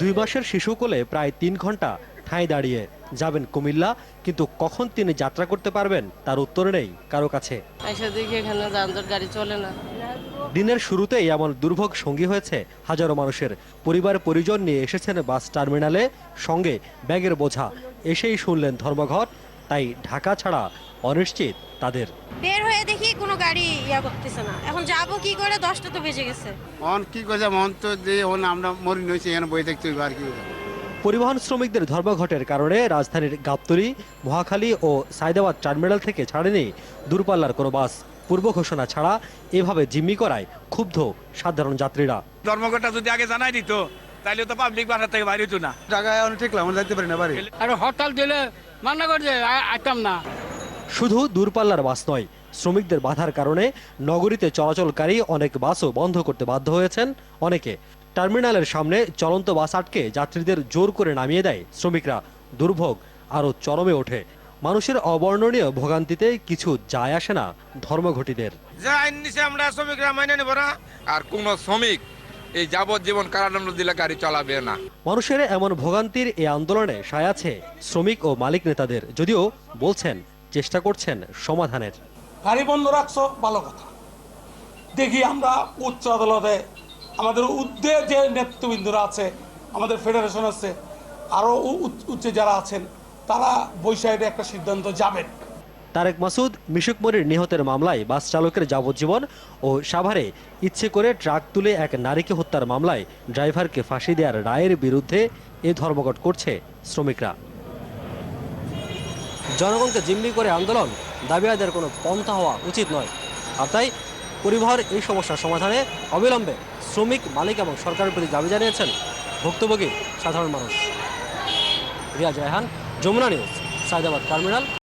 2 মাসের শিশু কোলে প্রায় 3 ঘন্টা ঠাঁই দাঁড়িয়ে যাবেন কুমিল্লা, কিন্তু কখন তিনি যাত্রা করতে পারবেন তার উত্তর নেই কারো কাছে। দেখি এখানে যানজট, গাড়ি চলে না। দিনের শুরুতেই এমন দুর্ভোগ সঙ্গী হয়েছে হাজারো মানুষের। পরিবার পরিজন নিয়ে এসেছেন বাস টার্মিনালে, সঙ্গে ব্যাগের বোঝা। এসেই শুনলেন ধর্মঘট, তাই ঢাকা ছাড়া অনিশ্চিত তাদের। বের হয়ে দেখি কোনো গাড়ি করতেছে না। এখন যাবো কি করে, 10টা তো বেজে গেছে। কি করে মন তো যে আমরা মরি নইছি, এখানে বই দেখতে আর কি। পরিবহন শ্রমিকদের ধর্মঘটের কারণে রাজধানীর গাবতলী, মহাখালী ও সায়দাবাদ টার্মিনাল থেকে ছাড়েনি দূরপাল্লার কোনো বাস। পূর্ব ঘোষণা ছাড়া এভাবে জিম্মি করায় ক্ষুব্ধ সাধারণ যাত্রীরা। ধর্মঘটটা যদি আগে জানাই দিত তাহলে তো পাবলিক বাসা থেকে বাইরে হতো না। ঢাকায় অনেক ঠিক আমরা যাইতে পারি না বাড়ি। আর হরতাল দিলে মান্না করছে আইতাম না। শুধু দূরপাল্লার বাস নয়, শ্রমিকদের বাধার কারণে নগরীতে চলাচলকারী অনেক বাসও বন্ধ করতে বাধ্য হয়েছেন অনেকে। টার্মিনালের সামনে চলন্ত বাস আটকে যাত্রীদের জোর করে নামিয়ে দেয় শ্রমিকরা। দুর্ভোগ আরও চরমে ওঠে। মানুষের অবর্ণনীয় ভোগান্তিতে কিছু যায় আসে না ধর্মঘটীদের। যে আইন নিচে আমরা শ্রমিকরা মাইনে নেব না। আর কোন শ্রমিক এই যাবজ্জীবন কারাদণ্ড দিলে গাড়ি চালাবে না। মানুষের এমন ভোগান্তির এই আন্দোলনে সায় আছে শ্রমিক ও মালিক নেতাদের, যদিও বলছেন চেষ্টা করছেন সমাধানের। গাড়ি বন্ধ রাখছো ভালো কথা, দেখি আমরা উচ্চ আদালতে আমাদের ঊর্ধ্বে যে নেতৃবৃন্দরা আছে, আমাদের ফেডারেশন আছে, আরও উচ্চে যারা আছেন, তারা বৈশাখে একটা সিদ্ধান্ত যাবেন। তারেক মাসুদ, মিশুক মনির নিহতের মামলায় বাস চালকের যাবজ্জীবন ও সাভারে ইচ্ছে করে ট্রাক তুলে এক নারীকে হত্যার মামলায় ড্রাইভারকে ফাঁসি দেওয়ার রায়ের বিরুদ্ধে এ ধর্মঘট করছে শ্রমিকরা। জনগণকে জিম্মি করে আন্দোলন, দাবি আদায়ের কোনো পন্থা হওয়া উচিত নয়। আর তাই পরিবহন এই সমস্যার সমাধানে অবিলম্বে শ্রমিক, মালিক এবং সরকারের প্রতি দাবি জানিয়েছেন ভুক্তভোগী সাধারণ মানুষ। Riya Jayhan, Jamuna news, Sayedabad terminal.